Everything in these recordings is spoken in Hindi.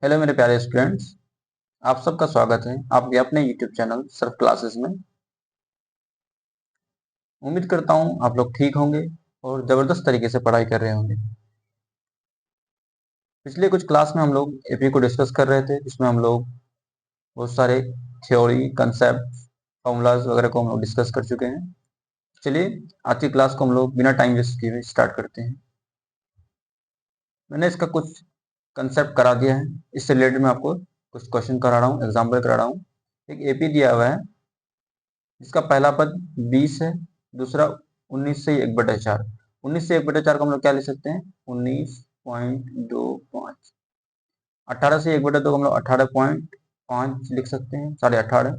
हेलो मेरे प्यारे स्टूडेंट्स, आप सबका स्वागत है आपके अपने YouTube चैनल सर्फ क्लासेस में। उम्मीद करता हूँ आप लोग ठीक होंगे और ज़बरदस्त तरीके से पढ़ाई कर रहे होंगे। पिछले कुछ क्लास में हम लोग एपी को डिस्कस कर रहे थे, जिसमें हम लोग बहुत सारे थ्योरी, कंसेप्ट, फॉर्मूलाज वगैरह को हम लोग डिस्कस कर चुके हैं। चलिए आज की क्लास को हम लोग बिना टाइम वेस्ट किए स्टार्ट करते हैं। मैंने इसका कुछ कंसेप्ट करा दिया है, इससे रिलेटेड मैं आपको कुछ क्वेश्चन करा रहा हूँ, एग्जाम्पल करा रहा हूँ। एक एपी दिया हुआ है जिसका पहला पद 20 है, दूसरा 19 से 1/4। 19 से 1/4 को हम लोग क्या लिख सकते हैं? 19.25। 18 से 1/2 को हम लोग 18.5 लिख सकते हैं, 18.5।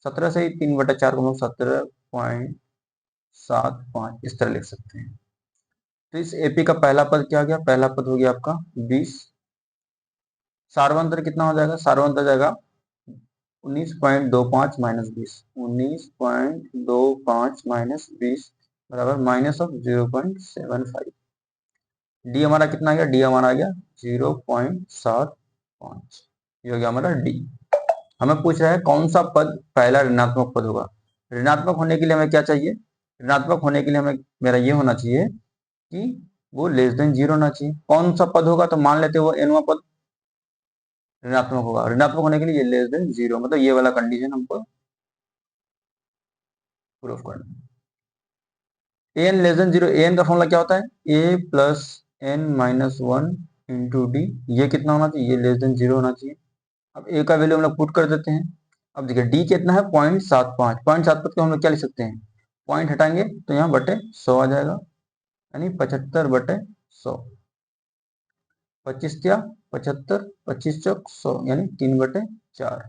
17 से 3/4 को हम लोग 17.75 इस तरह लिख सकते हैं। तो इस एपी का पहला पद क्या हो गया? पहला पद हो गया आपका 20। सारवंतर कितना हो जाएगा? सारवंतर जाएगा 19.25 माइनस 20। 19.25 माइनस 20 बराबर माइनस ऑफ 0.75। डी हमारा कितना आ गया? डी हमारा आ गया 0.75। ये हो गया हमारा डी। हमें पूछ रहा है कौन सा पद पहला ऋणात्मक पद होगा। ऋणात्मक होने के लिए हमें क्या चाहिए? ऋणात्मक होने के लिए हमें मेरा ये होना चाहिए कि वो लेस देन 0 होना चाहिए। कौन सा पद होगा? तो मान लेते हैं वो एनवा पद ऋणात्मक होगा। ऋणात्मक होने के लिए ये लेस देन 0, मतलब ये वाला कंडीशन हमको प्रूफ करना है। एन लेस देन 0, एन का फॉर्मूला क्या होता है? A plus N minus 1 into d. ये कितना होना चाहिए? ये लेस देन 0 होना चाहिए। अब ए का वैल्यू हम लोग पुट कर देते हैं। अब देखिए डी कितना है? 0.75। 0.75 को हम लोग क्या लिख सकते हैं? पॉइंट हटाएंगे तो यहाँ बटे 100 आ जाएगा, यानी 75/100। 25 क्या? 75, 25 चौक 100, यानी 3/4।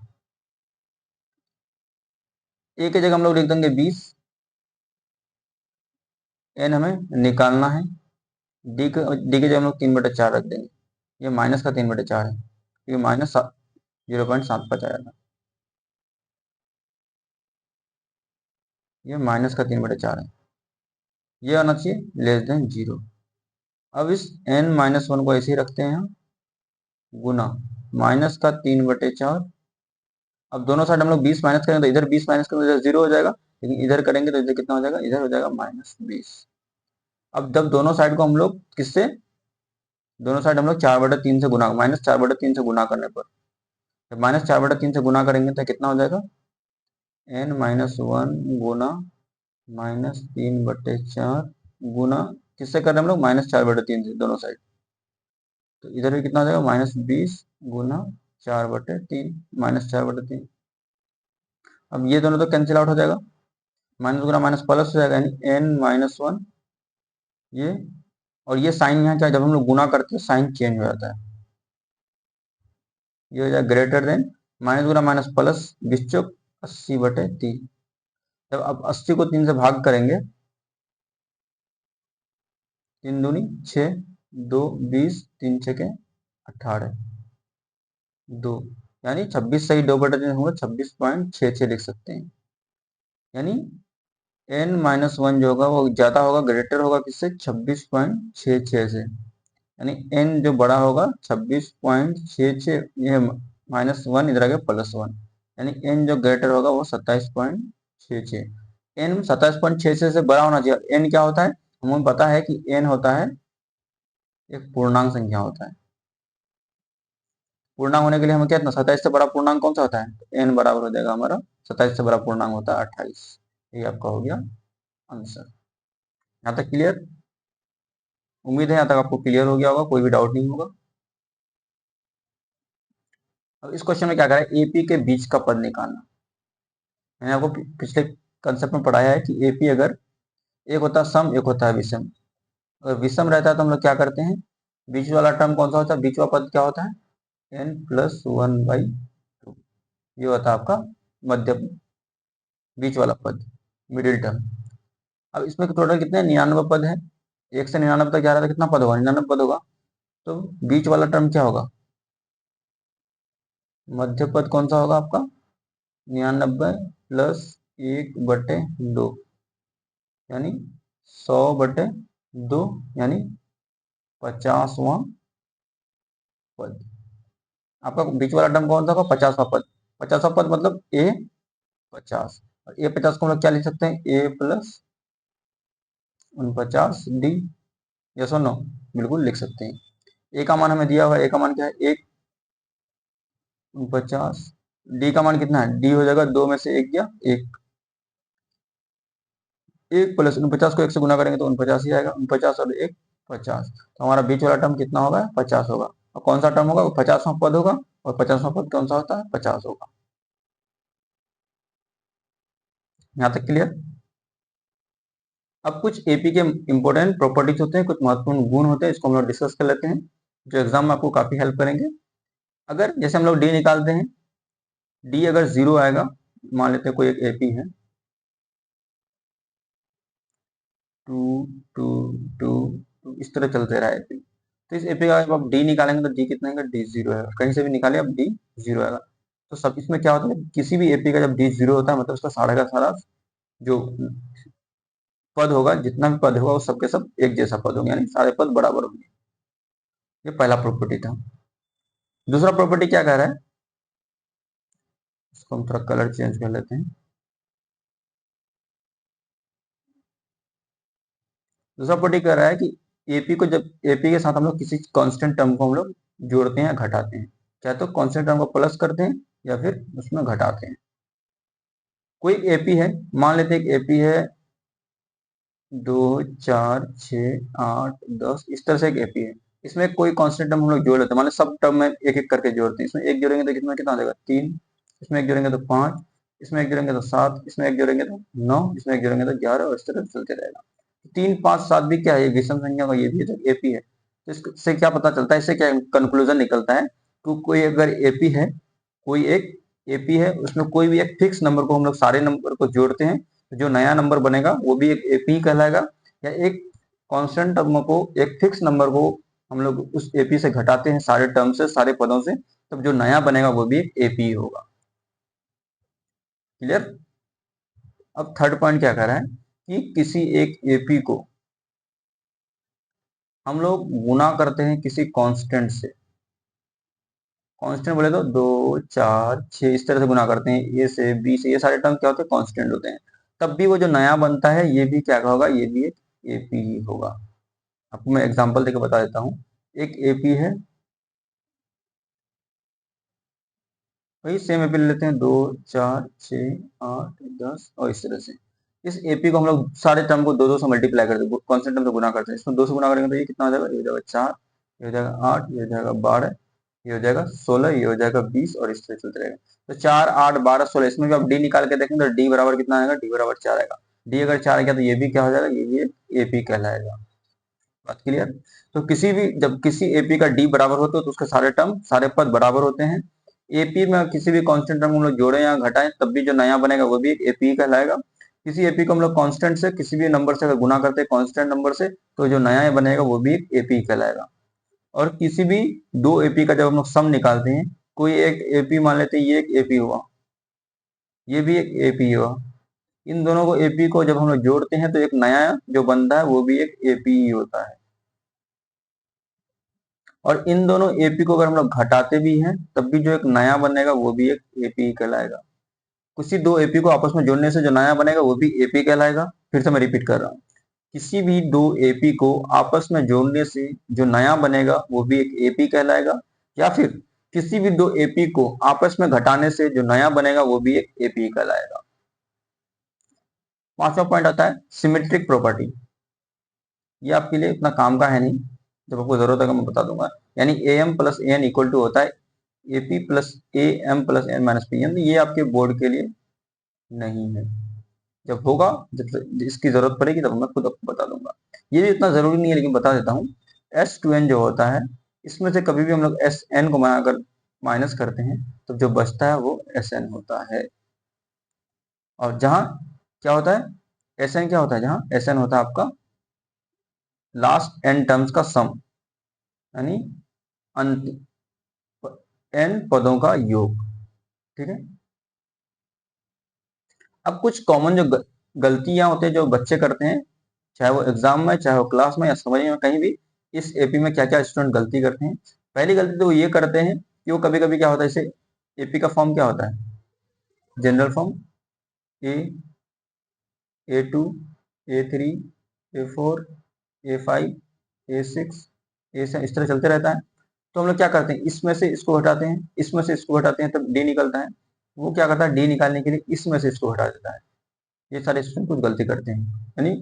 ए की जगह हम लोग लिख देंगे 20। एन हमें निकालना है। डी की जगह हम लोग 3/4 रख देंगे। ये माइनस का 3/4 है, क्योंकि माइनस 0.75 आएगा। ये माइनस का 3/4 है, ये आना चाहिए लेस देन 0। अब इस n माइनस 1 को ऐसे ही रखते हैं गुना माइनस का 3/4। अब दोनों साइड हम लोग 20 माइनस करेंगे तो इधर 20 माइनस करेंगे तो इधर 0 हो जाएगा, लेकिन इधर करेंगे तो इधर कितना हो जाएगा? इधर हो जाएगा -20। अब जब दोनों साइड को हम लोग किससे, दोनों साइड हम लोग 4/3 से गुना, -4/3 से गुना करने पर, जब -4/3 से गुना करेंगे तो कितना हो जाएगा? n-1 गुना -3/4 गुना किससे कर रहे हैं हम लोग? -4/3 से दोनों साइड। तो इधर भी कितना हो जाएगा? -20 गुना 4/3, -4/3। अब ये दोनों तो कैंसिल आउट हो जाएगा, माइनस गुना माइनस प्लस हो जाएगा, यानी n-1। ये और ये साइन यहाँ क्या, जब हम लोग गुना करते हैं साइन चेंज हो जाता है। ये हो जाएगा ग्रेटर देन माइनस गुना माइनस प्लस 20 चौक 80/3। जब अब 80 को 3 से भाग करेंगे, 3 दूनी 6, 2 20, 3 छके 18, 2, यानी 26 सही 2/3 होगा, 26.66 लिख सकते हैं। यानी n-1 जो होगा वो ज्यादा होगा, ग्रेटर होगा किससे? 26.66 से। यानी n जो बड़ा होगा 26.66, ये -1 इधर आ गया +1, यानी n जो ग्रेटर होगा वो 27.66। n 27.66 से बड़ा होना चाहिए। n क्या होता है? हमें पता है कि n होता है एक पूर्णांक संख्या होता है। पूर्णांक होने के लिए हमें क्या, 27 से बड़ा पूर्णांक कौन सा होता है? तो n बराबर हो जाएगा हमारा 27 से बड़ा पूर्णांक होता है 28। ये आपका हो गया आंसर। यहाँ तक क्लियर? उम्मीद है यहाँ तक आपको क्लियर हो गया होगा, कोई भी डाउट नहीं होगा। अब इस क्वेश्चन में क्या करें? एपी के बीच का पद निकालना। मैंने आपको पिछले कंसेप्ट में पढ़ाया है कि एपी अगर एक होता है सम, एक होता है विषम। अगर विषम रहता है तो हम लोग क्या करते हैं? बीच वाला टर्म कौन सा होता है? बीच वाला पद क्या होता है? n+1/2। ये होता है आपका मध्य, बीच वाला पद, मिडिल टर्म। अब इसमें टोटल कितने? 99 पद है। 1 से 99 तक जा रहा था, कितना पद होगा? 99 पद होगा। तो बीच वाला टर्म क्या होगा? मध्य पद कौन सा होगा आपका? 99 प्लस 1/2, यानी 100/2, यानी 50वां पद। आपका बीच वाला टर्म कौन सा होगा? 50वां पद। 50वां पद मतलब ए 50, और ए 50 को हम लोग क्या लिख सकते हैं? ए प्लस 49 डी। यस और नो? बिल्कुल लिख सकते हैं। ए का मान हमें दिया हुआ है, ए का मान क्या है? 1 49। डी का मान कितना है? डी हो जाएगा 2 में से 1 गया 1। 1 प्लस 49 को 1 से गुना करेंगे तो 49 ही आएगा। 49 और 1 50। तो हमारा बीच वाला टर्म कितना होगा? 50 होगा। और कौन सा टर्म होगा? वो 50वां पद होगा। और 50वां पद कौन सा होता है? 50 होगा। यहाँ तक क्लियर? अब कुछ एपी के इंपॉर्टेंट प्रॉपर्टीज होते हैं, कुछ महत्वपूर्ण गुण होते हैं, इसको हम लोग डिस्कस कर लेते हैं, जो एग्जाम में आपको काफी हेल्प करेंगे। अगर जैसे हम लोग डी निकालते हैं, डी अगर 0 आएगा, मान लेते हैं कोई एक एपी है 2 2 2 इस तरह चलते रहा एपी, तो इस एपी का जब आप डी निकालेंगे तो डी कितना आएगा? डी 0 है। कहीं से भी निकाले आप डी 0 आएगा। तो सब इसमें क्या होता है? किसी भी एपी का जब डी 0 होता है मतलब उसका सारा का सारा जो पद होगा, जितना भी पद होगा वो सबके सब एक जैसा पद होंगे, यानी सारे पद बराबर होंगे। ये पहला प्रॉपर्टी था। दूसरा प्रॉपर्टी क्या कह रहा है? इसको हम थोड़ा कलर चेंज कर लेते हैं। दूसरा प्रॉपर्टी कह रहा है कि एपी को जब एपी के साथ हम लोग किसी कांस्टेंट टर्म को हम लोग जोड़ते हैं या घटाते हैं, चाहे तो कांस्टेंट टर्म को प्लस करते हैं या फिर उसमें घटाते हैं। कोई एपी है, मान लेते हैं एक एपी है 2 4 6 8 10, इस तरह से एक एपी है। इसमें कोई कांस्टेंट टर्म हम लोग जोड़ लेते हैं, मान लो सब टर्म में एक एक करके जोड़ते हैं। इसमें एक जोड़ेंगे तो कितना कितना आ जाएगा? 3। इसमें एक जोड़ेंगे तो 5। इसमें एक जोड़ेंगे तो 7। इसमें एक जोड़ेंगे तो 9। इसमें एक जोड़ेंगे तो 11, और इस तरह चलते रहेगा। 3 5 7 भी क्या है? विषम संख्या का ये भी तो एपी है। तो इससे क्या पता चलता है? इससे क्या कंक्लूजन निकलता है? तो कोई अगर एपी है, कोई एक एपी है, उसमें कोई भी एक फिक्स नंबर को हम लोग सारे नंबर को जोड़ते हैं, तो जो नया नंबर बनेगा वो भी एक एपी कहलाएगा। या एक कांस्टेंट टर्म को, एक फिक्स नंबर को हम लोग उस एपी से घटाते हैं, सारे टर्म से, सारे पदों से, तब जो नया बनेगा वो भी एक एपी होगा। क्लियर? अब थर्ड पॉइंट क्या कह रहा है कि किसी एक एपी को हम लोग गुना करते हैं किसी कांस्टेंट से। कांस्टेंट बोले तो 2 4 6 इस तरह से गुना करते हैं, ए से बी से, ये सारे टर्म क्या होते हैं? कांस्टेंट होते हैं। तब भी वो जो नया बनता है ये भी क्या होगा? ये भी एक एपी ही होगा। आपको मैं एग्जांपल देकर बता देता हूँ। एक एपी है, वही सेम एपी ले लेते हैं, 2 4 6 8 10, और इस तरह से। इस एपी को हम लोग सारे टर्म को 2 2 से मल्टीप्लाई करते हैं, कांस्टेंट टर्म से गुना करते हैं। इसमें 2 से गुना करेंगे तो ये कितना हो जाएगा? ये हो जाएगा 4, ये हो जाएगा 8, ये हो जाएगा 12, ये हो जाएगा 16, ये हो जाएगा 20, और इस तरह चलते रहेगा। तो 4 8 12 16, इसमें भी आप डी निकाल के देखेंगे तो डी बराबर कितना आएगा? डी बराबर 4 आएगा। डी अगर 4 आ गया तो ये भी क्या हो जाएगा? ये भी एक एपी कहलाएगा। बात क्लियर? तो किसी भी, जब किसी एपी का डी बराबर होता है तो उसके सारे टर्म, सारे पद बराबर होते हैं। एपी में किसी भी कांस्टेंट टर्म को हम लोग जोड़े या घटाएं, तब भी जो नया बनेगा वो भी एक एपी कहलाएगा। किसी एपी को हम लोग कांस्टेंट से, किसी भी नंबर से अगर गुना करते हैं कांस्टेंट नंबर से, तो जो नया बनेगा वो भी एक एपी कहलाएगा। और किसी भी दो एपी का जब हम लोग सम निकालते हैं, कोई एक एपी मान लेते हैं, ये एक एपी हुआ, ये भी एक एपी हुआ, इन दोनों को एपी को जब हम लोग जोड़ते हैं तो एक नया जो बनता है वो भी एक एपी ही होता है। और इन दोनों एपी को अगर हम लोग घटाते भी हैं तब भी जो एक नया बनेगा वो भी एक एपी कहलाएगा। किसी दो एपी को आपस में जोड़ने से जो नया बनेगा वो भी एपी कहलाएगा। फिर से मैं रिपीट कर रहा हूँ, किसी भी दो एपी को आपस में जोड़ने से जो नया बनेगा वो भी एक एपी कहलाएगा, या फिर किसी भी दो एपी को आपस में घटाने से जो नया बनेगा वो भी एक एपी कहलाएगा। पांचवा पॉइंट आता है सिमेट्रिक प्रॉपर्टी। ये आपके लिए इतना काम का है नहीं, जब आपको जरूरत है मैं बता दूंगा। यानी A M plus A N equal to होता है A P plus A M plus N minus P M. ये आपके बोर्ड के लिए नहीं है, जब होगा, जब इसकी जरूरत पड़ेगी तब मैं खुद आपको बता दूंगा। ये भी इतना जरूरी नहीं है लेकिन बता देता हूँ। एस टू एन जो होता है, इसमें से कभी भी हम लोग एस एन को अगर माइनस करते हैं तो जो बचता है वो एस एन होता है। और जहां क्या होता है? एस एन क्या होता है? जहां एस एन होता है आपका लास्ट एन टर्म्स का सम, यानी अंतिम एन पदों का योग। ठीक है? अब कुछ कॉमन जो गलतियां होती है जो बच्चे करते हैं, चाहे वो एग्जाम में, चाहे वो क्लास में, या समझने में, कहीं भी, इस एपी में क्या क्या स्टूडेंट गलती करते हैं। पहली गलती तो वो ये करते हैं कि वो कभी कभी क्या होता है, जैसे एपी का फॉर्म क्या होता है, जनरल फॉर्म ए, A2, A3, A4, A5, A6, A7 इस तरह चलते रहता है। तो हम लोग क्या करते हैं, इसमें से इसको हटाते हैं, इसमें से इसको हटाते हैं, तब डी निकलता है। वो क्या करता है, डी निकालने के लिए इसमें से इसको हटा देता है। ये सारे स्टूडेंट कुछ गलती करते हैं, यानी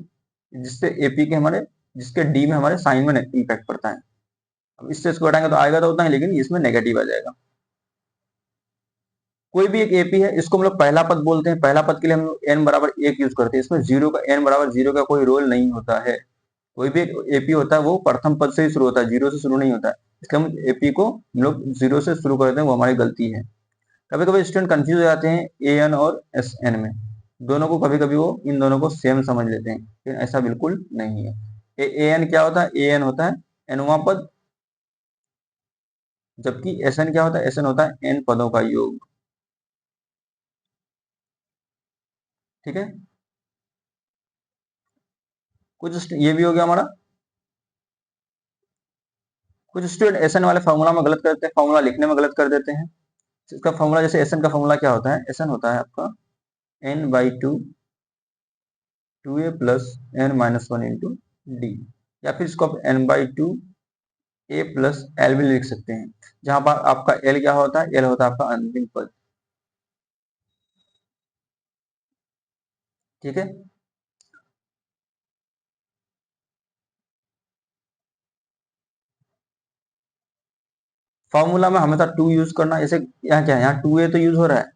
जिससे एपी के हमारे, जिसके डी में हमारे साइन में इम्पैक्ट पड़ता है। अब इससे इसको हटाएंगे तो आएगा तो उतना ही, लेकिन इसमें नेगेटिव आ जाएगा। कोई भी एक एपी है, इसको हम लोग पहला पद बोलते हैं। पहला पद के लिए हम लोग एन बराबर 1 यूज करते हैं। इसमें जीरो का, एन बराबर 0 का कोई रोल नहीं होता है। कोई भी एपी होता है वो प्रथम पद से ही शुरू होता है, जीरो से शुरू नहीं होता है। इसलिए हम एपी को हम लोग जीरो से शुरू करते हैं, वो हमारी गलती है। कभी कभी स्टूडेंट कंफ्यूज हो जाते हैं ए एन और एस एन में, दोनों को कभी कभी वो इन दोनों को सेम समझ लेते हैं, लेकिन ऐसा बिल्कुल नहीं है। ए एन क्या होता है, ए एन होता है एनवां पद, जबकि एस एन क्या होता है, एस एन होता है एन पदों का योग। ठीक है, कुछ ये भी हो गया हमारा। कुछ स्टूडेंट एस एन वाले फॉर्मूला में गलत करते हैं, फॉर्मूला लिखने में गलत कर देते हैं। इसका फॉर्मूला, जैसे एस एन का फॉर्मूला क्या होता है, एस एन होता है आपका N by two, two A plus N minus one into D, या फिर इसको आप N by two A plus L भी लिख सकते हैं, जहां पर आपका एल क्या होता है, एल होता है आपका अंतिम पद। ठीक है, फॉर्मूला में हमेशा टू यूज करना। जैसे यहाँ क्या है, यहाँ टू ए तो यूज हो रहा है,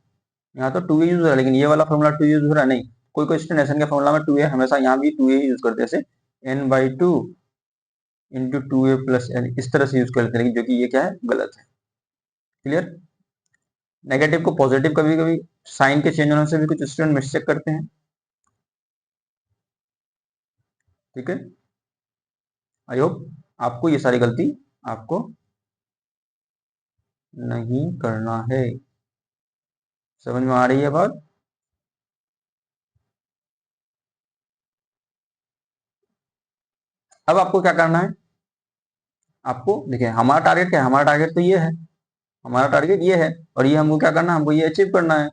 यहाँ तो टू ए यूज हो रहा है, लेकिन ये वाला फॉर्मूला टू यूज हो रहा है नहीं। कोई कोई स्टूडेंट एस एन के फॉर्मूला में टू ए, हमेशा यहाँ भी टू ए यूज करते हैं, जैसे N by two into two A plus L, इस तरह से यूज करते हैं, लेकिन जो कि ये क्या है, गलत है। क्लियर। नेगेटिव को पॉजिटिव कभी कभी साइन के चेंज होने से भी कुछ स्टूडेंट मिस्टेक करते हैं। ठीक है, आई होप आपको ये सारी गलती आपको नहीं करना है। समझ में आ रही है बात। अब आपको क्या करना है, आपको देखिए हमारा टारगेट क्या है, हमारा टारगेट तो ये है, हमारा टारगेट ये है, और ये हमको क्या करना है, हमको ये अचीव करना है।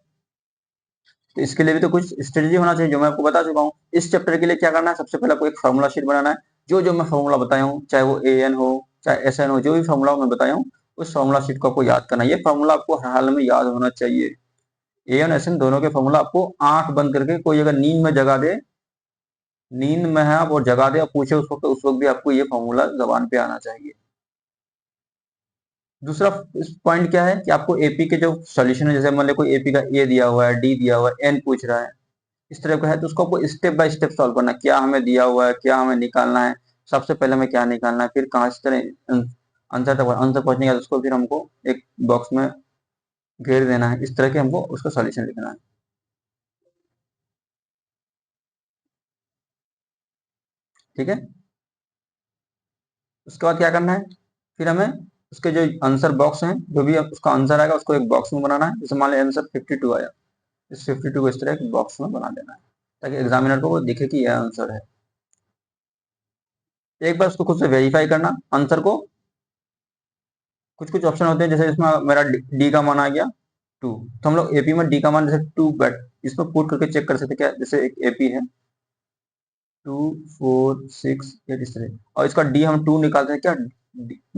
तो इसके लिए भी तो कुछ स्ट्रेटेजी होना चाहिए, जो मैं आपको बता चुका हूँ। इस चैप्टर के लिए क्या करना है, सबसे पहले आपको एक फॉर्मूला शीट बनाना है। जो जो मैं फॉर्मूला बताया हूँ, चाहे वो ए एन हो चाहे एस एन हो, जो भी फॉर्मूला मैं बताया हूँ, उस फॉर्मूला शीट को आपको याद करना है। ये फॉर्मूला आपको हर हाल में याद होना चाहिए। ए एन एस एन दोनों के फॉर्मूला आपको आंख बंद करके, कोई अगर नींद में जगा दे, नींद में है आप और जगा दे और पूछे उस वक्त भी आपको ये फॉर्मूला जबान पे आना चाहिए। दूसरा पॉइंट क्या है कि आपको एपी के जो सॉल्यूशन है, जैसे मान लो कोई एपी का ए दिया हुआ है, डी दिया हुआ है, एन पूछ रहा है, इस तरह का है, तो उसको आपको स्टेप बाय स्टेप सॉल्व करना है। क्या हमें दिया हुआ है, क्या हमें निकालना है, सबसे पहले हमें क्या निकालना है, फिर कहाँ, इस तरह आंसर तक, आंसर पहुंचने के बाद उसको फिर हमको एक बॉक्स में घेर देना है। इस तरह के हमको उसका सॉल्यूशन लिखना है। ठीक है, उसके बाद क्या करना है, फिर हमें उसके जो आंसर बॉक्स हैं, जो भी उसका आंसर आएगा उसको एक बॉक्स में बनाना है। जैसे मान लो आंसर 52 आया, इस 52 को इस तरह एक बॉक्स में बना देना है, ताकि एग्जामिनर को वो दिखे कि यह आंसर है। एक बार उसको खुद से वेरीफाई करना आंसर को। कुछ कुछ ऑप्शन होते हैं, जैसे इसमें मेरा डी का मान आ गया 2, तो हम लोग एपी में डी का मान जैसे 2 बैट इसमें पुट करके चेक कर सकते हैं। क्या, जैसे एक एपी है 2 4 6 8 इस तरह, और इसका डी हम 2 निकालते हैं, क्या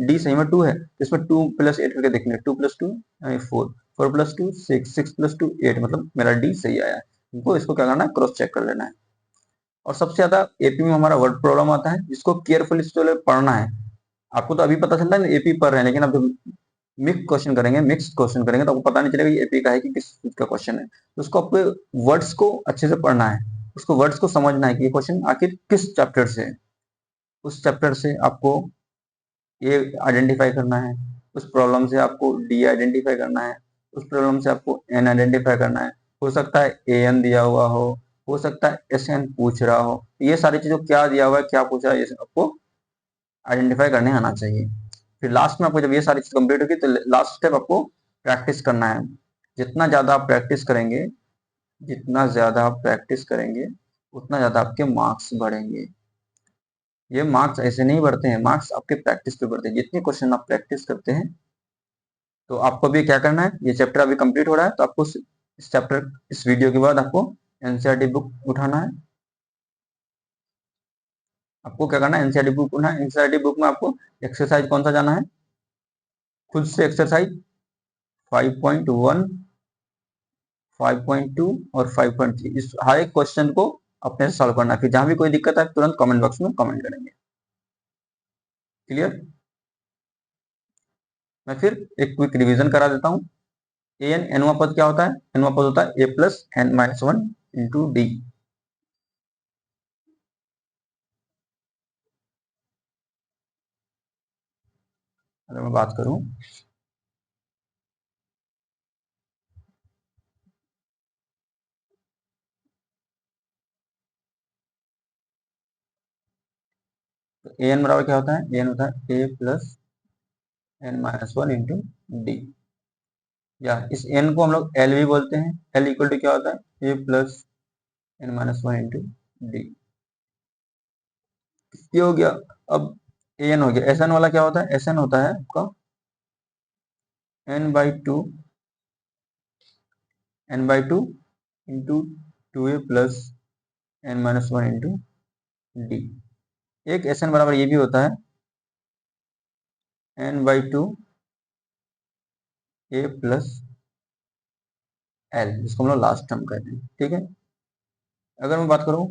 डी सही में 2 है, तो इसमें 2 प्लस 8 करके देखेंगे, 2 प्लस 2 यानी 4, 4 प्लस 2 6, 6 प्लस 2 8, मतलब मेरा डी सही आया है। हमको इसको क्या करना है, क्रॉस चेक कर लेना है। और सबसे ज्यादा एपी में हमारा वर्ड प्रॉब्लम आता है, जिसको केयरफुली पढ़ना है। आपको तो अभी पता चलता है एपी पढ़ रहे हैं, लेकिन अब जब मिक्स क्वेश्चन करेंगे, मिक्स क्वेश्चन करेंगे, तो आपको पता नहीं चलेगा ये एपी का है कि किस चीज का क्वेश्चन है। तो उसको आपको वर्ड्स को अच्छे से पढ़ना है, उसको वर्ड्स को समझना है कि ये क्वेश्चन आखिर किस चैप्टर से है। उस चैप्टर से आपको ए आइडेंटिफाई करना है, उस प्रॉब्लम से आपको डी आइडेंटिफाई करना है, उस प्रॉब्लम से आपको एन आइडेंटिफाई करना है। हो सकता है ए एन दिया हुआ हो सकता है एस एन पूछ रहा हो। ये सारी चीजों, क्या दिया हुआ है क्या पूछा है, ये आपको आइडेंटिफाई करने आना चाहिए। फिर लास्ट में आपको जब ये सारी चीज कंप्लीट होगी, तो लास्ट स्टेप आपको प्रैक्टिस करना है। जितना ज्यादा आप प्रैक्टिस करेंगे, जितना ज्यादा आप प्रैक्टिस करेंगे, उतना ज्यादा आपके मार्क्स बढ़ेंगे। ये मार्क्स ऐसे नहीं बढ़ते हैं, मार्क्स आपके प्रैक्टिस पे बढ़ते हैं। जितने क्वेश्चन आप प्रैक्टिस करते हैं, तो आपको भी क्या करना है, ये चैप्टर अभी कंप्लीट हो रहा है तो आपको इस चैप्टर, इस वीडियो के बाद आपको एनसीईआरटी बुक उठाना है। आपको क्या करना है, एनसीईआरटी बुक उठाना है। एनसीईआरटी बुक में आपको एक्सरसाइज कौन सा जाना है, खुद से एक्सरसाइज 5.1, 5.2 और 5.3, इस हर एक क्वेश्चन को अपने से सॉल्व करना है। फिर जहां भी कोई दिक्कत है तुरंत कमेंट बॉक्स में कमेंट करेंगे। क्लियर? मैं फिर एक क्विक रिवीजन करा देता हूँ। एन एनवा पद क्या होता है, एनवा पद होता है a plus N minus one into d. अगर मैं बात करूं, तो एन बराबर क्या होता है, एन होता है a plus N minus one into D, या इस एन को हम लोग एल भी बोलते हैं। एल इक्वल टू क्या होता है, a plus N minus one into d. ये हो गया। अब एन हो गया। एस एन वाला क्या होता है, एस एन होता है आपका n/2, n/2 into 2a plus N minus one into D. एक एस एन बराबर ये भी होता है n/2 a प्लस एल, जिसको हम लोग लास्ट टर्म कहते हैं। ठीक है। अगर मैं बात करूं,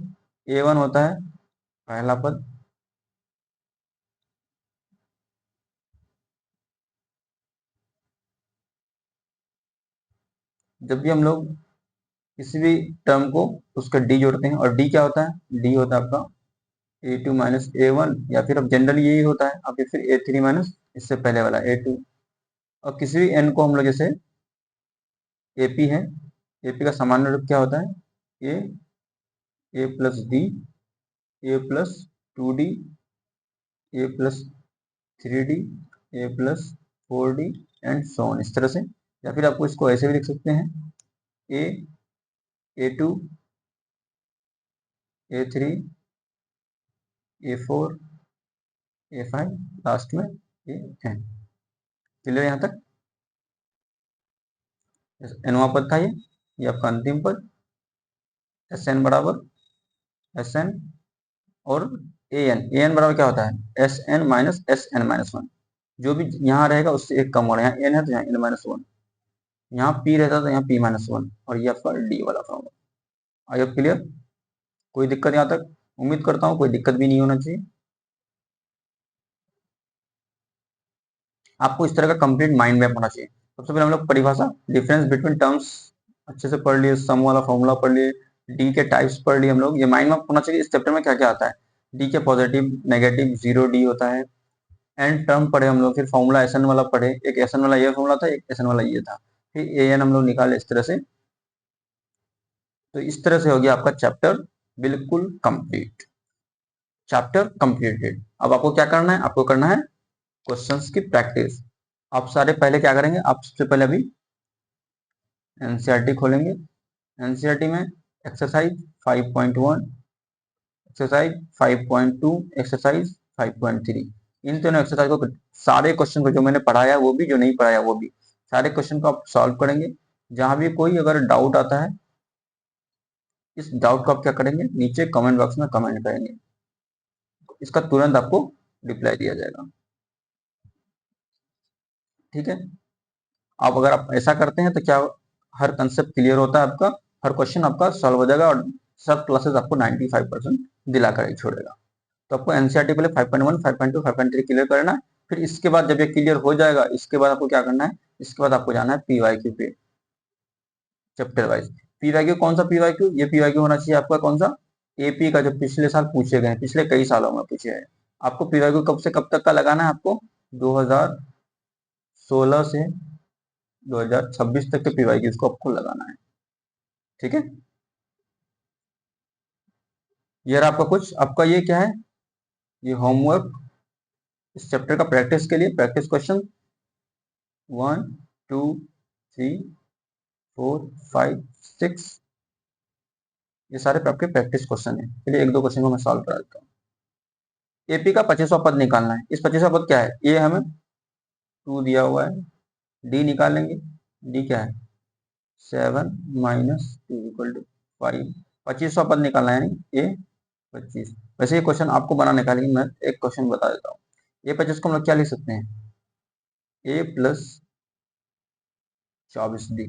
a1 होता है पहला पद, जब भी हम लोग किसी भी टर्म को उसका डी जोड़ते हैं, और डी क्या होता है, डी होता है आपका a2 माइनस a1, या फिर अब जनरली यही होता है अब, फिर a3 माइनस इससे पहले वाला a2। और किसी भी n को हम लोग, जैसे AP है, AP का सामान्य रूप क्या होता है, a plus D, a plus 2d, a plus 3d, a plus 4d and so on, इस तरह से। या फिर आपको इसको ऐसे भी लिख सकते हैं, a a2 a3 a4 a5, last में an। क्लियर यहाँ तक? एनवा पद था ये आपका अंतिम पद। एस एन बराबर एस एन और ए एन बराबर क्या होता है, S N minus S N minus one. जो भी यहाँ रहेगा उससे एक कम हो रहा है, यहाँ एन है तो यहाँ एन माइनस वन, यहाँ पी रहता तो यहाँ पी माइनस वन, और ये आपका डी वाला फॉर्मूला। I hope clear? कोई दिक्कत यहाँ तक? उम्मीद करता हूँ कोई दिक्कत भी नहीं होना चाहिए। आपको इस तरह का कंप्लीट माइंड मैप होना चाहिए। सबसे पहले हम लोग परिभाषा, डिफरेंस बिटवीन टर्म्स अच्छे से पढ़ लिए, सम वाला फॉर्मूला पढ़ लिए, डी के टाइप्स पढ़ लिए हम लोग। ये माइंड मैप होना चाहिए इस चैप्टर में क्या क्या आता है। डी के पॉजिटिव नेगेटिव जीरो डी होता है। एन टर्म पढ़े हम लोग, फिर फॉर्मूला एस एन वाला पढ़े, एक एस एन वाला ये फॉर्मूला था, एक एस एन वाला ये था, फिर ए एन हम लोग निकाले इस तरह से। तो इस तरह से हो गया आपका चैप्टर बिल्कुल कंप्लीट, चैप्टर कंप्लीटेड। अब आपको क्या करना है, आपको करना है क्वेश्चंस की प्रैक्टिस। आप सारे पहले क्या करेंगे, आप सबसे पहले अभी एनसीईआरटी खोलेंगे। एनसीईआरटी में एक्सरसाइज 5.1, एक्सरसाइज 5.2, एक्सरसाइज 5.3, इन तीनों एक्सरसाइज को, सारे क्वेश्चन को जो मैंने पढ़ाया वो भी, जो नहीं पढ़ाया वो भी, सारे क्वेश्चन को आप सॉल्व करेंगे। जहां भी कोई अगर डाउट आता है, इस डाउट को आप क्या करेंगे, नीचे कमेंट बॉक्स में कमेंट करेंगे, इसका तुरंत आपको रिप्लाई दिया जाएगा। ठीक है। आप अगर आप ऐसा करते हैं तो क्या, हर कंसेप्ट क्लियर होता है आपका, हर क्वेश्चन आपका सॉल्व हो जाएगा, और सब क्लासेस आपको 95% दिला कर ही छोड़ेगा। तो आपको एनसीईआरटी पहले 5.1, 5.2, 5.3 क्लियर करना है। फिर इसके बाद जब ये क्लियर हो जाएगा, इसके बाद आपको क्या करना है, इसके बाद आपको जाना है पीवाईक्यू पे, चैप्टर वाइज। पीवाईक्यू कौन सा पीवाईक्यू, ये पीवाईक्यू होना चाहिए आपका कौन सा, एपी का, जो पिछले साल पूछे गए, पिछले कई सालों में पूछे हैं। आपको पीवाईक्यू कब से कब तक का लगाना है, आपको 2016 से 2026 तक के पीवाईक्यूज को आपको लगाना है। ठीक है। ये रहा आपका कुछ, आपका ये क्या है, ये होमवर्क इस चैप्टर का प्रैक्टिस के लिए, प्रैक्टिस क्वेश्चन 1 2 3 4 5 6, ये सारे आपके प्रैक्टिस क्वेश्चन है। चलिए एक दो क्वेश्चन को मैं सॉल्व करा देता हूँ। एपी का 25वां पद निकालना है। इस 25वां पद क्या है, ये हमें 2 दिया हुआ है, डी निकालेंगे। डी क्या है 7 माइनस 2 इक्वल टू 5। 25वां पद निकालना है यानी ए 25। वैसे ये क्वेश्चन आपको बनाने का, लेकिन मैं एक क्वेश्चन बता देता हूँ। ए 25 को हम लोग क्या लिख सकते हैं, ए प्लस 24 डी।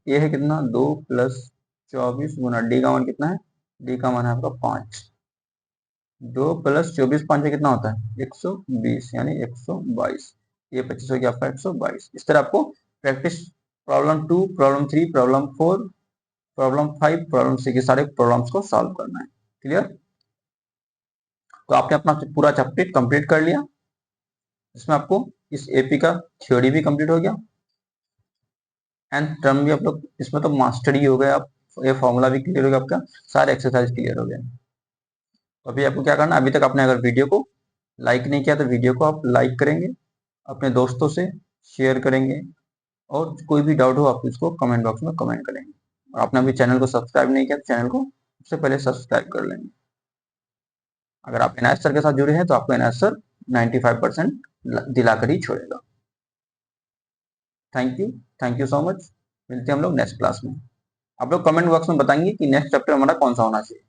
ए है कितना 2 प्लस 24 गुना डी का मान कितना है, डी का मान है आपका 5। 2 प्लस 24 5 कितना होता है 120 यानी 122। ये 25 हो गया आपका 122। इस तरह आपको practice problem 2, problem 3, problem 4, problem 5, problem 6 के सारे प्रॉब्लम्स को सॉल्व करना है। क्लियर? तो आपने अपना पूरा चैप्टर कंप्लीट कर लिया। इसमें आपको इस एपी का थ्योरी भी कंप्लीट हो गया, एंड टर्म भी आप लोग इसमें तो मास्टर ही हो गए आप। ये फॉर्मूला भी क्लियर हो गया आपका, सारे एक्सरसाइज क्लियर हो गए। तो अभी आपको क्या करना है, अभी तक आपने अगर वीडियो को लाइक नहीं किया तो वीडियो को आप लाइक करेंगे, अपने दोस्तों से शेयर करेंगे, और कोई भी डाउट हो आप इसको कमेंट बॉक्स में कमेंट करेंगे। और आपने अभी चैनल को सब्सक्राइब नहीं किया तो चैनल को सबसे पहले सब्सक्राइब कर लेंगे। अगर आप एनआईएस सर के साथ जुड़े हैं तो आपको एनआईएस सर 95% दिलाकर ही छोड़ेगा। Thank you so much. मिलते हैं हम लोग नेक्स्ट क्लास में। आप लोग कमेंट बॉक्स में बताएंगे कि नेक्स्ट चैप्टर हमारा कौन सा होना चाहिए।